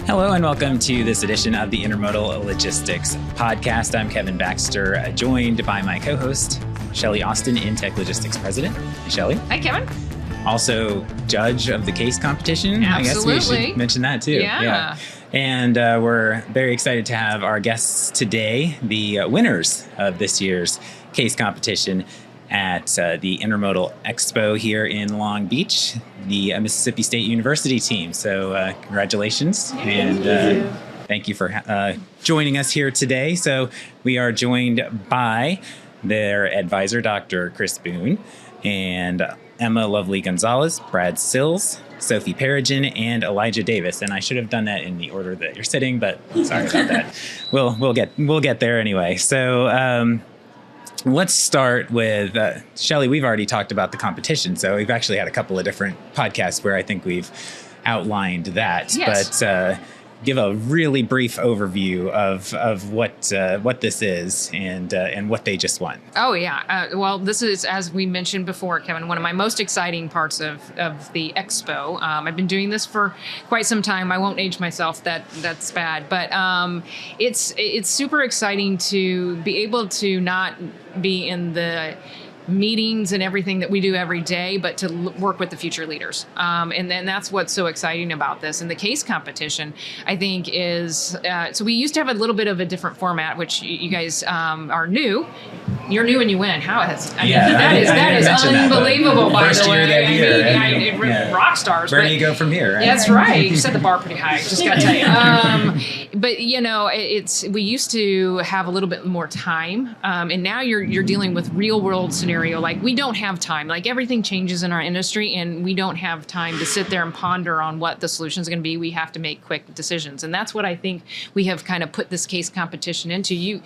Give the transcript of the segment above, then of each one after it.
Hello and welcome to this edition of the Intermodal Logistics Podcast. I'm Kevin Baxter, joined by my co-host, Shelli Austin, InTek Logistics President. Hey, Shelli. Hi, Kevin. Also, judge of the case competition. Absolutely. I guess we should mention that too. Yeah. And we're very excited to have our guests today, the winners of this year's case competition at the Intermodal EXPO here in Long Beach, the Mississippi State University team. So congratulations. And thank you for joining us here today. So we are joined by their advisor, Dr. Chris Boone, and Emma Lovely-Gonzalez, Brad Sills, Sophie Perrigin, and Elijah Davis. And I should have done that in the order that you're sitting, but sorry about that. We'll get there anyway. So let's start with Shelli. We've already talked about the competition, so we've actually had a couple of different podcasts where I think we've outlined that. Yes. But give a really brief overview of what this is and what they just won. Oh, yeah. Well, this is, as we mentioned before, Kevin, one of my most exciting parts of the Expo. I've been doing this for quite some time. I won't age myself. That's bad. But it's super exciting to be able to not be in the meetings and everything that we do every day, but to work with the future leaders. And then that's what's so exciting about this. And the case competition, I think, is, so we used to have a little bit of a different format, which you guys are new. You're new and you win. That is unbelievable, by the way. Rock stars. Where do you go from here? Right? That's right. You set the bar pretty high, just got to tell you. But, you know, we used to have a little bit more time. And now you're dealing with real world scenarios. Like, we don't have time. Like, everything changes in our industry, and we don't have time to sit there and ponder on what the solution is going to be. We have to make quick decisions. And that's what I think we have kind of put this case competition into. You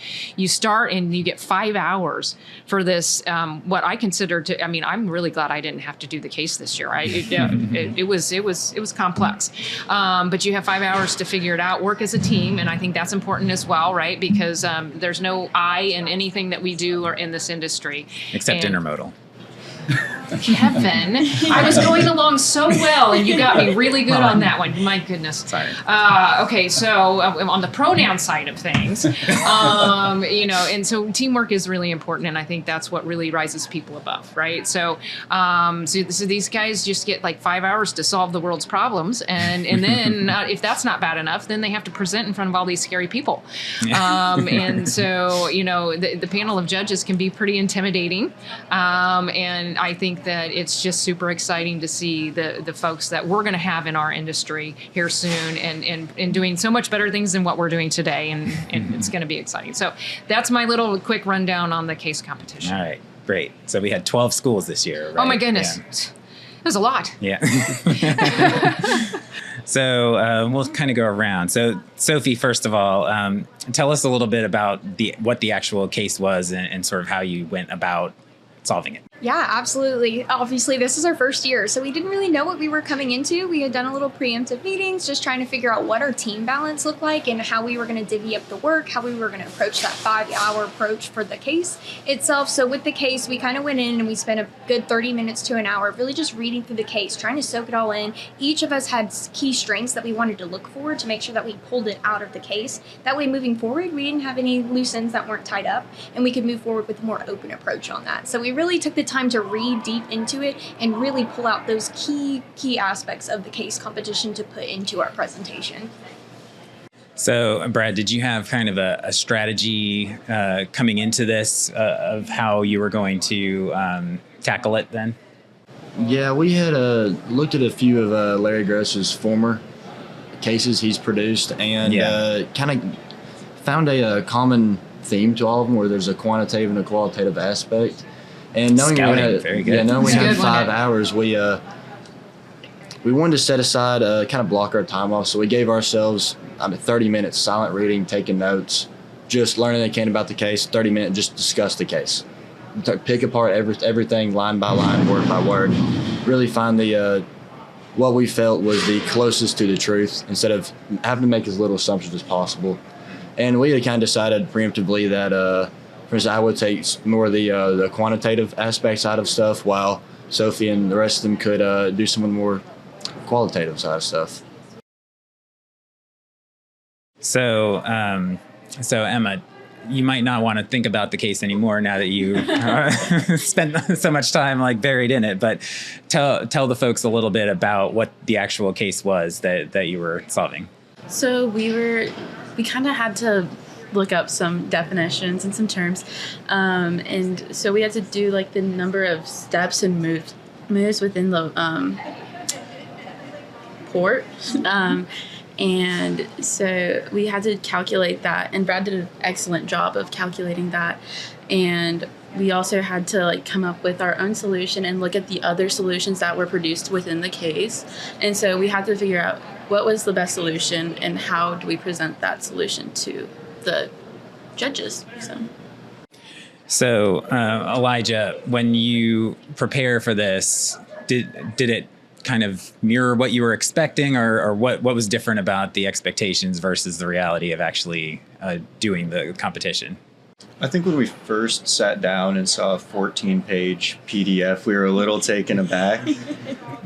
start and you get 5 hours for this, what I consider to, I mean, I'm really glad I didn't have to do the case this year. It was complex. But you have 5 hours to figure it out, work as a team. And I think that's important as well, right? Because there's no I in anything that we do or in this industry. Except intermodal. Kevin, I was going along so well, and you got me really good on that one. My goodness. Sorry. Okay, so on the pronoun side of things, and so teamwork is really important, and I think that's what really rises people above, right? So these guys just get like 5 hours to solve the world's problems, and then if that's not bad enough, then they have to present in front of all these scary people. And so, the panel of judges can be pretty intimidating, and I think that it's just super exciting to see the folks that we're going to have in our industry here soon and doing so much better things than what we're doing today. And it's going to be exciting. So that's my little quick rundown on the case competition. All right, great. So we had 12 schools this year, right? Oh, my goodness. Yeah. That was a lot. Yeah. So we'll kind of go around. So Sophie, first of all, tell us a little bit about what the actual case was and sort of how you went about solving it. Yeah, absolutely. Obviously, this is our first year, so we didn't really know what we were coming into. We had done a little preemptive meetings, just trying to figure out what our team balance looked like and how we were going to divvy up the work, how we were going to approach that 5-hour approach for the case itself. So with the case, we kind of went in and we spent a good 30 minutes to an hour really just reading through the case, trying to soak it all in. Each of us had key strengths that we wanted to look for to make sure that we pulled it out of the case. That way, moving forward, we didn't have any loose ends that weren't tied up, and we could move forward with a more open approach on that. So we really took the time to read deep into it and really pull out those key aspects of the case competition to put into our presentation. So, Brad, did you have kind of a strategy coming into this of how you were going to tackle it then? Yeah, we had looked at a few of Larry Gross's former cases he's produced and kind of found a common theme to all of them where there's a quantitative and a qualitative aspect. And knowing we had 5 hours, we wanted to set aside, kind of block our time off. So we gave ourselves 30 minutes silent reading, taking notes, just learning they can about the case, 30 minutes, just discuss the case. Pick apart everything line by line, word by word, really find what we felt was the closest to the truth instead of having to make as little assumptions as possible. And we had kind of decided preemptively that I would take more of the quantitative aspects out of stuff, while Sophie and the rest of them could do some of the more qualitative side of stuff. So Emma, you might not want to think about the case anymore now that you spent so much time like buried in it. But tell the folks a little bit about what the actual case was that you were solving. So we kind of had to look up some definitions and some terms, and so we had to do like the number of steps and moves within the port. And so we had to calculate that, and Brad did an excellent job of calculating that. And we also had to like come up with our own solution and look at the other solutions that were produced within the case. And so we had to figure out what was the best solution and how do we present that solution to the judges. So Elijah, when you prepare for this, did it kind of mirror what you were expecting, or what was different about the expectations versus the reality of actually doing the competition? I think when we first sat down and saw a 14-page PDF, we were a little taken aback.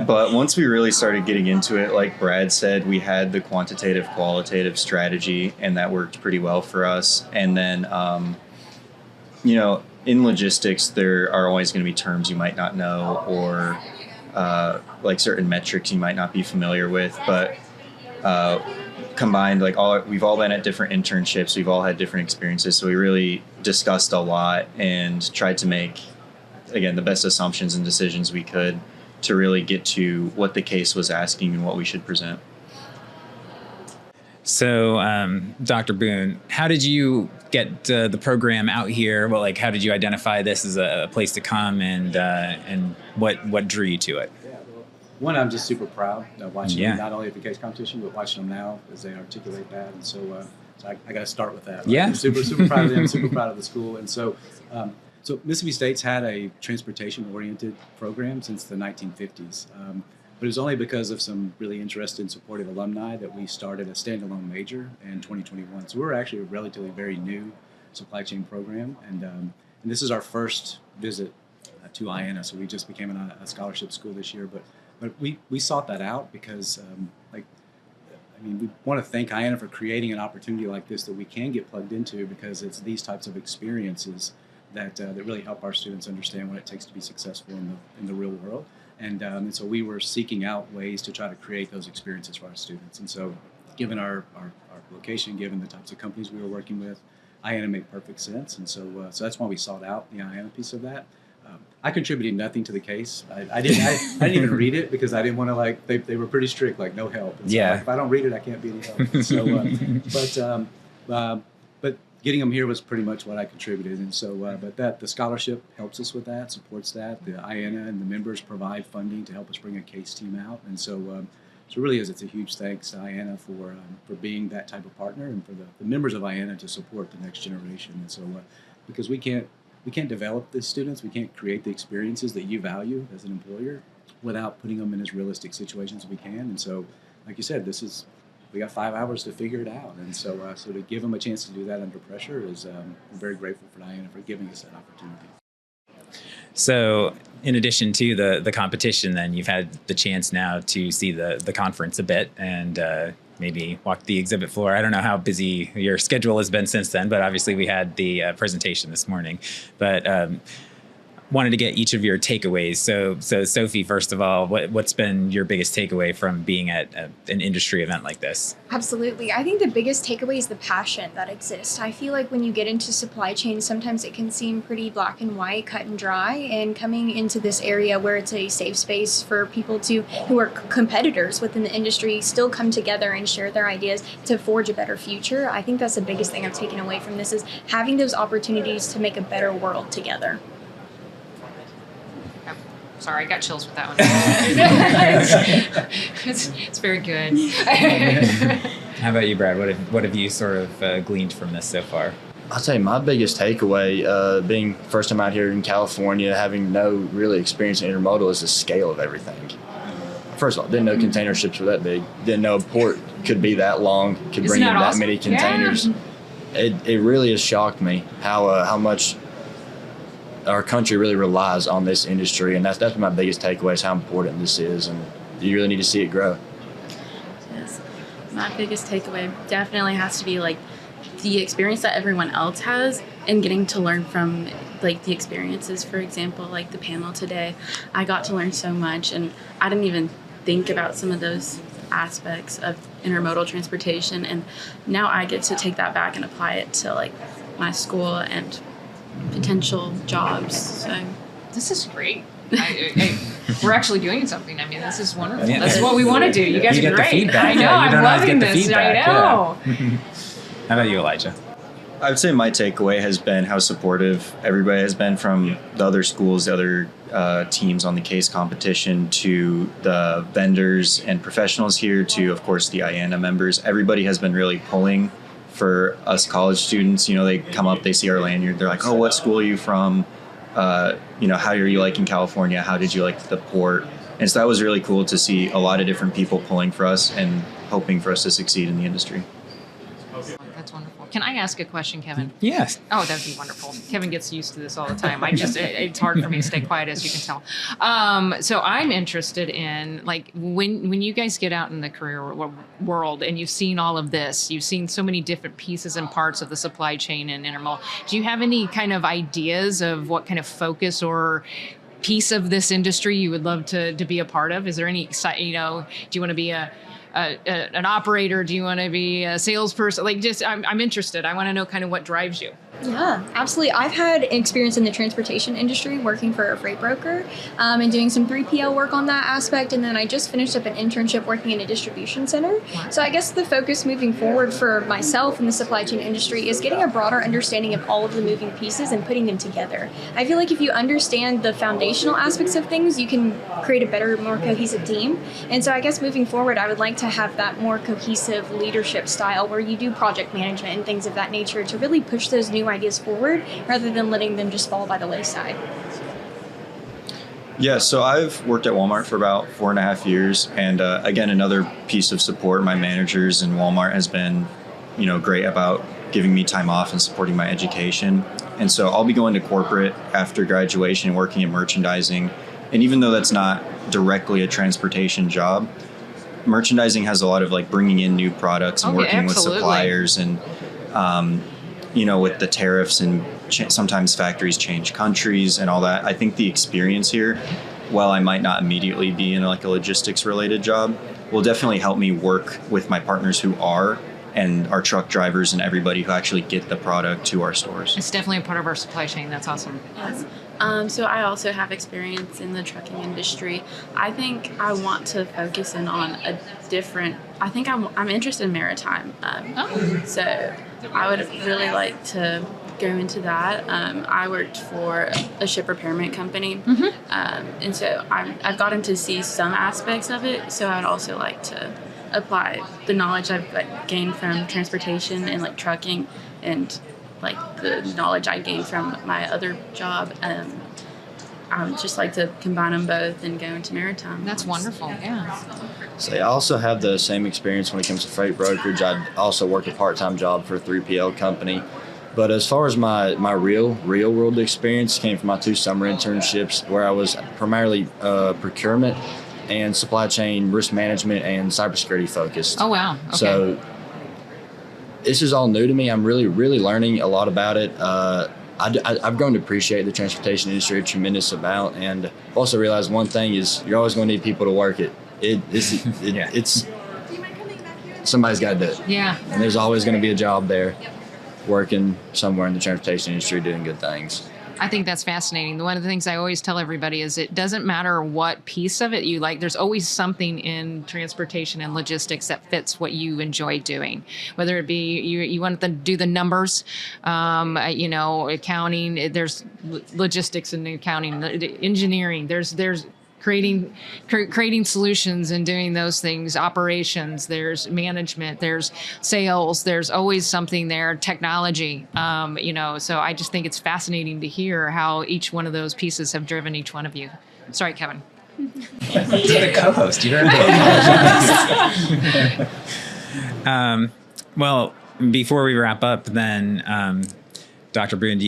But once we really started getting into it, like Brad said, we had the quantitative, qualitative strategy, and that worked pretty well for us. And then, in logistics, there are always going to be terms you might not know, or like certain metrics you might not be familiar with, but combined, we've all been at different internships, we've all had different experiences, so we really discussed a lot and tried to make, again, the best assumptions and decisions we could to really get to what the case was asking and what we should present. So, Dr. Boone, how did you get the program out here? Well, how did you identify this as a place to come, and what drew you to it? Yeah, well, one, I'm just super proud of watching them, not only at the case competition, but watching them now as they articulate that. And so, I got to start with that. Right? Yeah. I'm super proud of them, super proud of the school. And so, Mississippi State's had a transportation-oriented program since the 1950s. But it was only because of some really interested and supportive alumni that we started a standalone major in 2021. So we're actually a relatively very new supply chain program, and this is our first visit to IANA. So we just became a scholarship school this year, but we sought that out because we want to thank IANA for creating an opportunity like this that we can get plugged into, because it's these types of experiences that really help our students understand what it takes to be successful in the real world. And so we were seeking out ways to try to create those experiences for our students. And so given our location, given the types of companies we were working with, IANA made perfect sense. And so that's why we sought out the IANA piece of that. I contributed nothing to the case. I didn't even read it because I didn't want to, they were pretty strict, no help. And so, if I don't read it, I can't be any help. And so, but getting them here was pretty much what I contributed. And so, but the scholarship helps us with that, supports that. The IANA and the members provide funding to help us bring a case team out. And so, so it really is, it's a huge thanks to IANA for being that type of partner, and for the members of IANA to support the next generation. And so, because we can't develop the students, we can't create the experiences that you value as an employer without putting them in as realistic situations as we can. And so, like you said, we got 5 hours to figure it out. And so, so to give them a chance to do that under pressure is, I'm very grateful for IANA for giving us that opportunity. So in addition to the competition, then you've had the chance now to see the conference a bit, and maybe walk the exhibit floor. I don't know how busy your schedule has been since then, but obviously we had the presentation this morning. But wanted to get each of your takeaways. So Sophie, first of all, what's been your biggest takeaway from being at an industry event like this? Absolutely. I think the biggest takeaway is the passion that exists. I feel like when you get into supply chain, sometimes it can seem pretty black and white, cut and dry, and coming into this area where it's a safe space for people who are competitors within the industry still come together and share their ideas to forge a better future. I think that's the biggest thing I've taken away from this, is having those opportunities to make a better world together. Sorry, I got chills with that one. it's very good. How about you, Brad? What have you sort of gleaned from this so far? I'll tell you, my biggest takeaway, being first time out here in California, having no really experience in intermodal, is the scale of everything. First of all, didn't know container ships were that big. Didn't know a port could be that long, could bring in that awesome? many containers. Yeah. It really has shocked me how much our country really relies on this industry, and that's my biggest takeaway, is how important this is, and you really need to see it grow. Yes. my biggest takeaway definitely has to be like the experience that everyone else has and getting to learn from like the experiences. For example, like the panel today, I got to learn so much, and I didn't even think about some of those aspects of intermodal transportation, and now I get to take that back and apply it to like my school and potential jobs. So this is great. We're actually doing something. I mean, this is wonderful. Yeah. That's what we want to do. You guys You are get the great. feedback. I know. Yeah, you I'm don't always loving get the this. feedback. I know. Yeah. How about you, Elijah? I would say my takeaway has been how supportive everybody has been, from the other schools, the other teams on the case competition, to the vendors and professionals here, to, of course, the IANA members. Everybody has been really pulling for us college students. You know, they come up, they see our lanyard, they're like, oh, what school are you from? You know, how are you liking California? How did you like the port? And so that was really cool to see a lot of different people pulling for us and hoping for us to succeed in the industry. That's wonderful. Can I ask a question, Kevin? Yes. Oh, that'd be wonderful. Kevin gets used to this all the time. It's hard for me to stay quiet, as you can tell. So I'm interested in, like, when you guys get out in the career world and you've seen all of this, you've seen so many different pieces and parts of the supply chain and intermodal. Do you have any kind of ideas of what kind of focus or piece of this industry you would love to be a part of? Is there any, do you want to be an operator? Do you want to be a salesperson? Like, just, I'm interested. I want to know kind of what drives you. Yeah, absolutely. I've had experience in the transportation industry working for a freight broker and doing some 3PL work on that aspect. And then I just finished up an internship working in a distribution center. So I guess the focus moving forward for myself in the supply chain industry is getting a broader understanding of all of the moving pieces and putting them together. I feel like if you understand the foundational aspects of things, you can create a better, more cohesive team. And so I guess moving forward, I would like to have that more cohesive leadership style where you do project management and things of that nature to really push those new ideas forward rather than letting them just fall by the wayside. Yeah, so I've worked at Walmart for about 4.5 years, and again, another piece of support. My managers in Walmart has been, great about giving me time off and supporting my education. And so I'll be going to corporate after graduation and working in merchandising. And even though that's not directly a transportation job, merchandising has a lot of like bringing in new products and working with suppliers and with the tariffs and sometimes factories change countries and all that. I think the experience here, while I might not immediately be in like a logistics related job, will definitely help me work with my partners who are, and our truck drivers and everybody who actually get the product to our stores. It's definitely a part of our supply chain. That's awesome. Yes. So I also have experience in the trucking industry. I think I want to focus in on a different, I'm interested in maritime. So I would really like to go into that. I worked for a ship repairment company. And so I've gotten to see some aspects of it. So I'd also like to apply the knowledge I've gained from transportation and like trucking and like the knowledge I gained from my other job. I would just like to combine them both and go into maritime. That's wonderful. Yeah. So I also have the same experience when it comes to freight brokerage. I also worked a part-time job for a 3PL company. But as far as my real world experience came from my 2 summer internships where I was primarily procurement and supply chain risk management and cybersecurity focused. Oh, wow. Okay. So this is all new to me. I'm really, really learning a lot about it. I've grown to appreciate the transportation industry a tremendous amount, and also realized one thing is you're always going to need people to work it. It's somebody's got to do it. Yeah. And there's always going to be a job there working somewhere in the transportation industry doing good things. I think that's fascinating. One of the things I always tell everybody is it doesn't matter what piece of it you like. There's always something in transportation and logistics that fits what you enjoy doing. Whether it be you want to do the numbers, accounting. There's logistics and accounting, engineering. There's creating solutions and doing those things, operations, there's management, there's sales, there's always something there, technology, so I just think it's fascinating to hear how each one of those pieces have driven each one of you. Sorry, Kevin. The co-host, you heard me. Well, before we wrap up, then, Dr. Boone,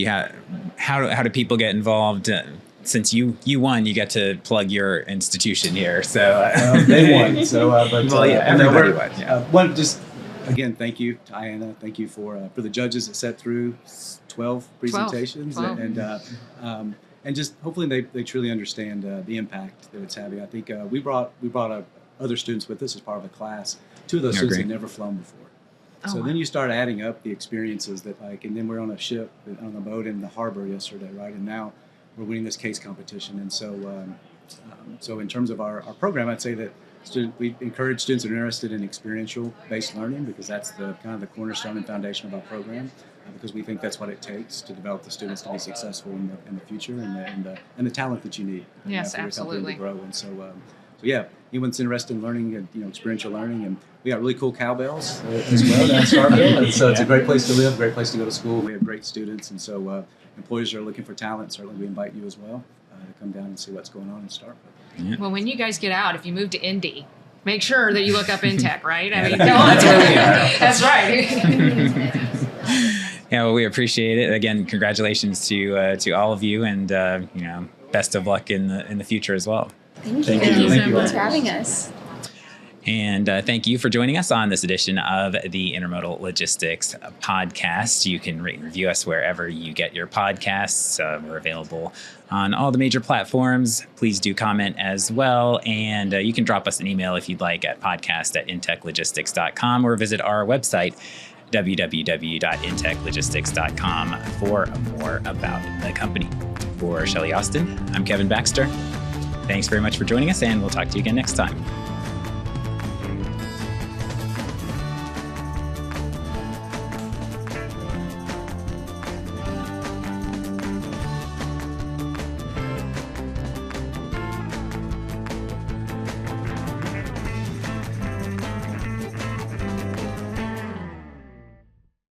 how do people get involved since you won, you get to plug your institution here. So they won. So, everybody won. Yeah. One, just again, thank you to IANA. Thank you for the judges that sat through 12 presentations, 12. And just hopefully they truly understand the impact that it's having. I think we brought other students with us as part of a class. 2 of those students had never flown before. So then you start adding up the experiences and then we're on a ship, on a boat in the harbor yesterday, right? And now we're winning this case competition. And so in terms of our program, I'd say that we encourage students that are interested in experiential-based learning, because that's the kind of the cornerstone and foundation of our program, because we think that's what it takes to develop the students to be successful in the future and the talent that you need. Yes, for your company absolutely. to grow. And so yeah, anyone's interested in learning and experiential learning, and we got really cool cowbells as well down in Starkville, and so it's a great place to live, great place to go to school. We have great students, and so employers are looking for talent. Certainly, we invite you as well to come down and see what's going on in Starkville. Yeah. Well, when you guys get out, if you move to Indy, make sure that you look up InTek, right? I mean, That's where we are. That's right. Yeah, well, we appreciate it. Again, congratulations to all of you, and best of luck in the future as well. Thank you. Thank you. Thanks for having us. And thank you for joining us on this edition of the Intermodal Logistics Podcast. You can rate and review us wherever you get your podcasts. We're available on all the major platforms. Please do comment as well. And you can drop us an email if you'd like at podcast@inteklogistics.com, or visit our website, www.inteklogistics.com, for more about the company. For Shelli Austin, I'm Kevin Baxter. Thanks very much for joining us, and we'll talk to you again next time.